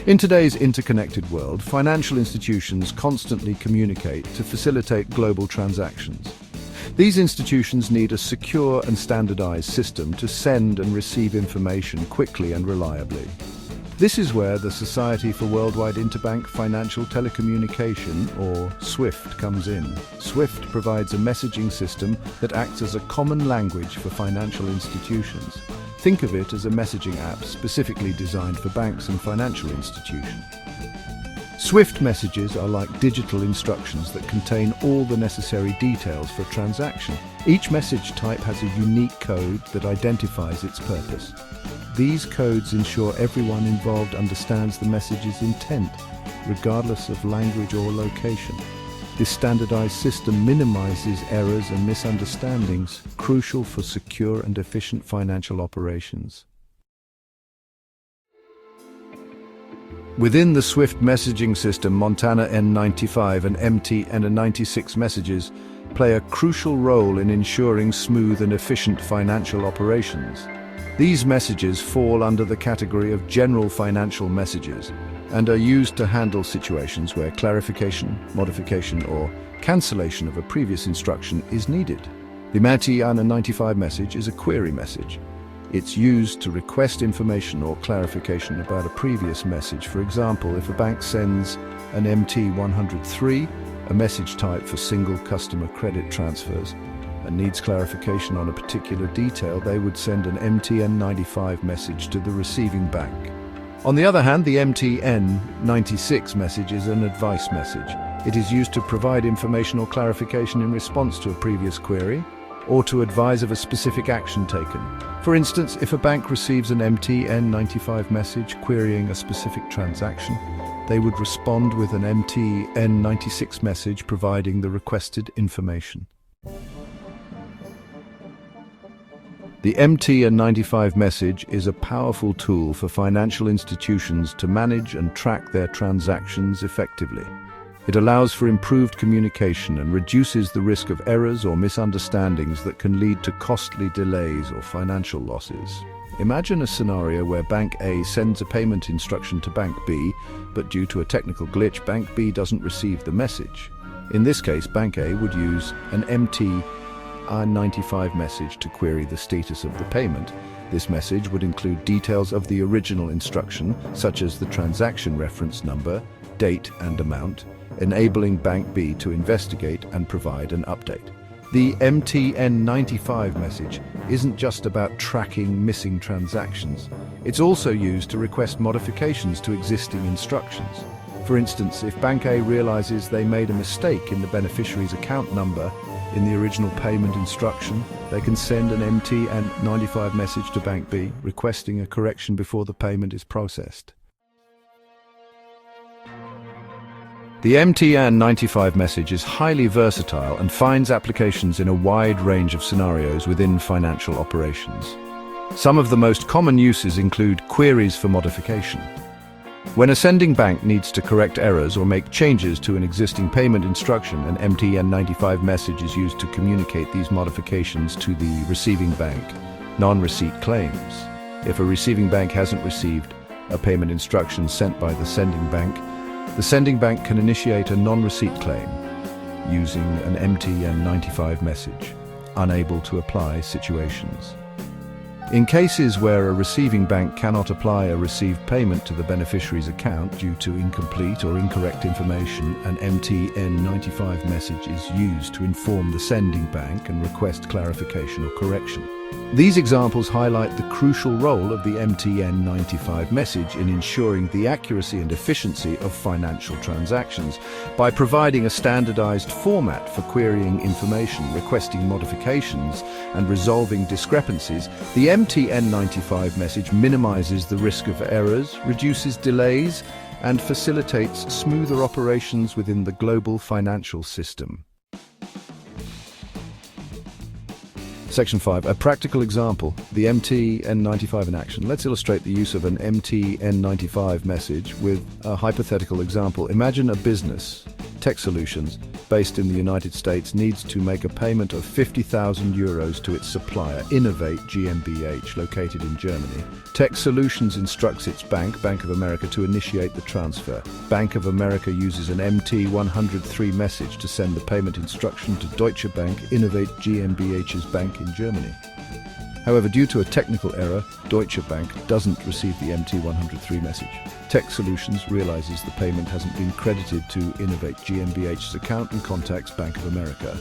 In today's interconnected world, financial institutions constantly communicate to facilitate global transactions. These institutions need a secure and standardized system to send and receive information quickly and reliably. This is where the Society for Worldwide Interbank Financial Telecommunication, or SWIFT, comes in. SWIFT provides a messaging system that acts as a common language for financial institutions. Think of it as a messaging app specifically designed for banks and financial institutions. SWIFT messages are like digital instructions that contain all the necessary details for a transaction. Each message type has a unique code that identifies its purpose. These codes ensure everyone involved understands the message's intent, regardless of language or location. This standardized system minimizes errors and misunderstandings, crucial for secure and efficient financial operations. Within the SWIFT messaging system, Montana n95 and MT n96 messages play a crucial role in ensuring smooth and efficient financial operations. These messages fall under the category of general financial messages and are used to handle situations where clarification, modification, or cancellation of a previous instruction is needed. The MT n95 message is a query message. It's used to request information or clarification about a previous message. For example, if a bank sends an MT103, a message type for single customer credit transfers, and needs clarification on a particular detail, they would send an MT-N95 message to the receiving bank. On the other hand, the MT-N96 message is an advice message. It is used to provide information or clarification in response to a previous query, or to advise of a specific action taken. For instance, if a bank receives an MT-N95 message querying a specific transaction, they would respond with an MT-N96 message providing the requested information. The MT-N95 message is a powerful tool for financial institutions to manage and track their transactions effectively. It allows for improved communication and reduces the risk of errors or misunderstandings that can lead to costly delays or financial losses. Imagine a scenario where Bank A sends a payment instruction to Bank B, but due to a technical glitch, Bank B doesn't receive the message. In this case, Bank A would use an MT-N95 message to query the status of the payment. This message would include details of the original instruction, such as the transaction reference number, date and amount, enabling Bank B to investigate and provide an update. The MT-N95 message isn't just about tracking missing transactions. It's also used to request modifications to existing instructions. For instance, if Bank A realizes they made a mistake in the beneficiary's account number in the original payment instruction, they can send an MT-N95 message to Bank B requesting a correction before the payment is processed. The MT-N95 message is highly versatile and finds applications in a wide range of scenarios within financial operations. Some of the most common uses include queries for modification. When a sending bank needs to correct errors or make changes to an existing payment instruction, an MT-N95 message is used to communicate these modifications to the receiving bank. Non-receipt claims. If a receiving bank hasn't received a payment instruction sent by the sending bank can initiate a non-receipt claim using an MT-N95 message, unable to apply situations. In cases where a receiving bank cannot apply a received payment to the beneficiary's account due to incomplete or incorrect information, an MT-N95 message is used to inform the sending bank and request clarification or correction. These examples highlight the crucial role of the MT-N95 message in ensuring the accuracy and efficiency of financial transactions. By providing a standardized format for querying information, requesting modifications, and resolving discrepancies, the MT-N95 message minimizes the risk of errors, reduces delays, and facilitates smoother operations within the global financial system. Section 5. A practical example, the MT-N95 in action. Let's illustrate the use of an MT-N95 message with a hypothetical example. Imagine a business, tech solutions, based in the United States, needs to make a payment of 50,000 euros to its supplier, Innovate GmbH, located in Germany. Tech Solutions instructs its bank, Bank of America, to initiate the transfer. Bank of America uses an MT103 message to send the payment instruction to Deutsche Bank, Innovate GmbH's bank in Germany. However, due to a technical error, Deutsche Bank doesn't receive the MT103 message. Tech Solutions realizes the payment hasn't been credited to Innovate GmbH's account and contacts Bank of America.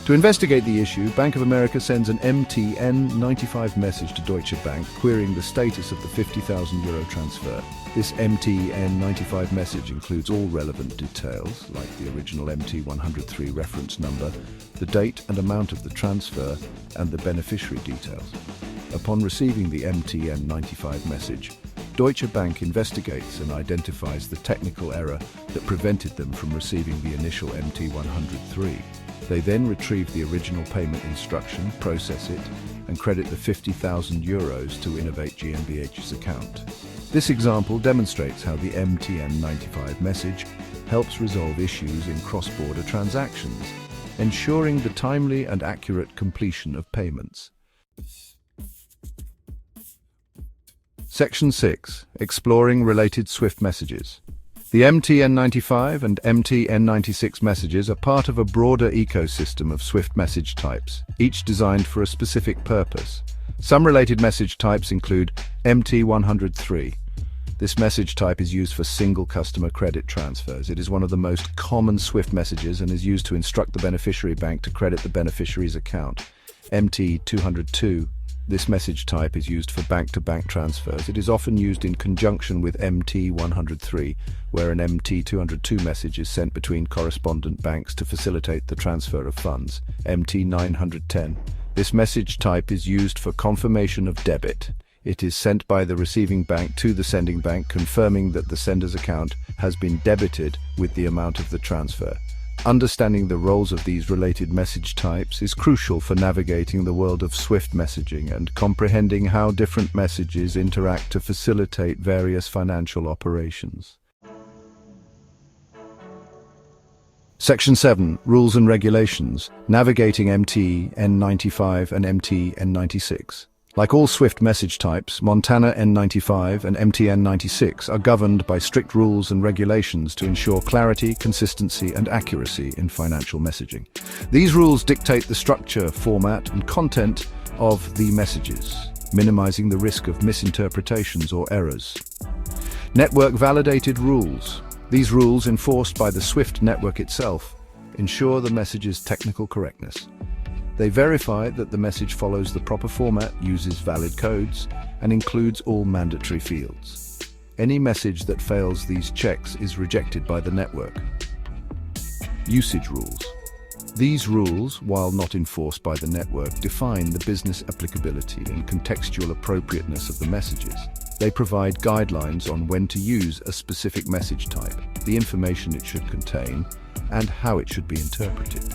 To investigate the issue, Bank of America sends an n95 message to Deutsche Bank querying the status of the 50,000 euro transfer. This n95 message includes all relevant details, like the original MT103 reference number, the date and amount of the transfer, and the beneficiary details. Upon receiving the n95 message, Deutsche Bank investigates and identifies the technical error that prevented them from receiving the initial MT103. They then retrieve the original payment instruction, process it, and credit the 50,000 euros to Innovate GmbH's account. This example demonstrates how the MT95 message helps resolve issues in cross-border transactions, ensuring the timely and accurate completion of payments. Section 6. Exploring related SWIFT messages. The MT-N95 and MT-N96 messages are part of a broader ecosystem of SWIFT message types, each designed for a specific purpose. Some related message types include MT103. This message type is used for single customer credit transfers. It is one of the most common SWIFT messages and is used to instruct the beneficiary bank to credit the beneficiary's account. MT202. This message type is used for bank-to-bank transfers. It is often used in conjunction with MT103, where an MT202 message is sent between correspondent banks to facilitate the transfer of funds. MT910. This message type is used for confirmation of debit. It is sent by the receiving bank to the sending bank, confirming that the sender's account has been debited with the amount of the transfer. Understanding the roles of these related message types is crucial for navigating the world of SWIFT messaging and comprehending how different messages interact to facilitate various financial operations. Section 7. Rules and Regulations. Navigating MT-N95 and MT-N96. Like all SWIFT message types, Montana N95 and MT-N96 are governed by strict rules and regulations to ensure clarity, consistency, and accuracy in financial messaging. These rules dictate the structure, format, and content of the messages, minimizing the risk of misinterpretations or errors. Network-validated rules. These rules, enforced by the SWIFT network itself, ensure the message's technical correctness. They verify that the message follows the proper format, uses valid codes, and includes all mandatory fields. Any message that fails these checks is rejected by the network. Usage rules. These rules, while not enforced by the network, define the business applicability and contextual appropriateness of the messages. They provide guidelines on when to use a specific message type, the information it should contain, and how it should be interpreted.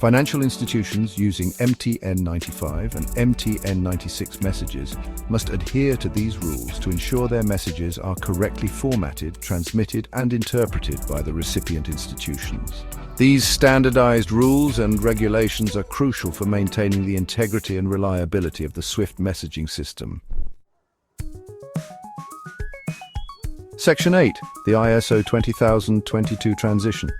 Financial institutions using MT-N95 and MT-N96 messages must adhere to these rules to ensure their messages are correctly formatted, transmitted, and interpreted by the recipient institutions. These standardized rules and regulations are crucial for maintaining the integrity and reliability of the SWIFT messaging system. Section 8. The ISO 20022 transition.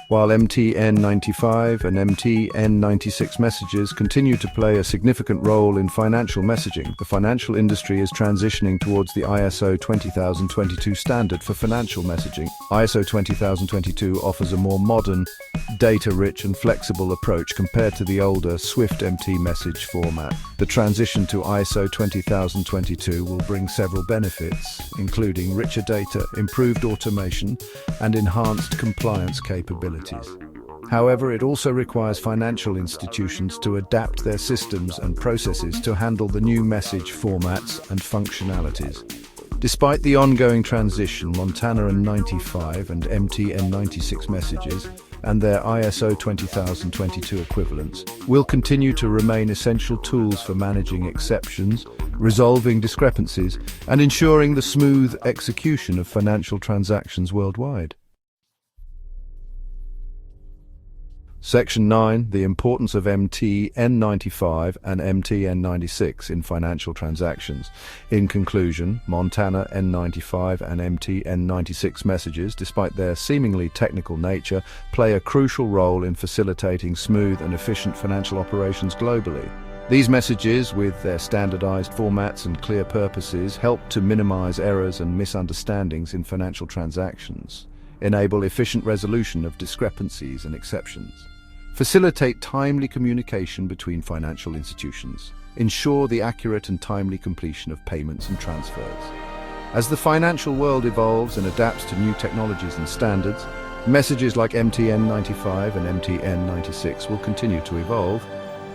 While MT-N95 and MT-N96 messages continue to play a significant role in financial messaging, the financial industry is transitioning towards the ISO 20022 standard for financial messaging. ISO 20022 offers a more modern, data-rich and flexible approach compared to the older SWIFT MT message format. The transition to ISO 20022 will bring several benefits, including richer data, improved automation, and enhanced compliance capabilities. However, it also requires financial institutions to adapt their systems and processes to handle the new message formats and functionalities. Despite the ongoing transition, Montana N95 and MT-N96 messages and their ISO 20022 equivalents will continue to remain essential tools for managing exceptions, resolving discrepancies, and ensuring the smooth execution of financial transactions worldwide. Section 9. The importance of n95 and n96 in financial transactions. In conclusion, Montana n95 and n96 messages, despite their seemingly technical nature, play a crucial role in facilitating smooth and efficient financial operations globally. These messages, with their standardized formats and clear purposes, help to minimize errors and misunderstandings in financial transactions, enable efficient resolution of discrepancies and exceptions, facilitate timely communication between financial institutions, ensure the accurate and timely completion of payments and transfers. As the financial world evolves and adapts to new technologies and standards, messages like n95 and n96 will continue to evolve.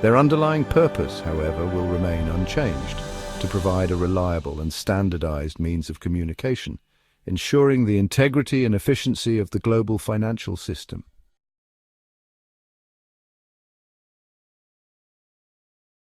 Their underlying purpose, however, will remain unchanged: to provide a reliable and standardized means of communication, ensuring the integrity and efficiency of the global financial system.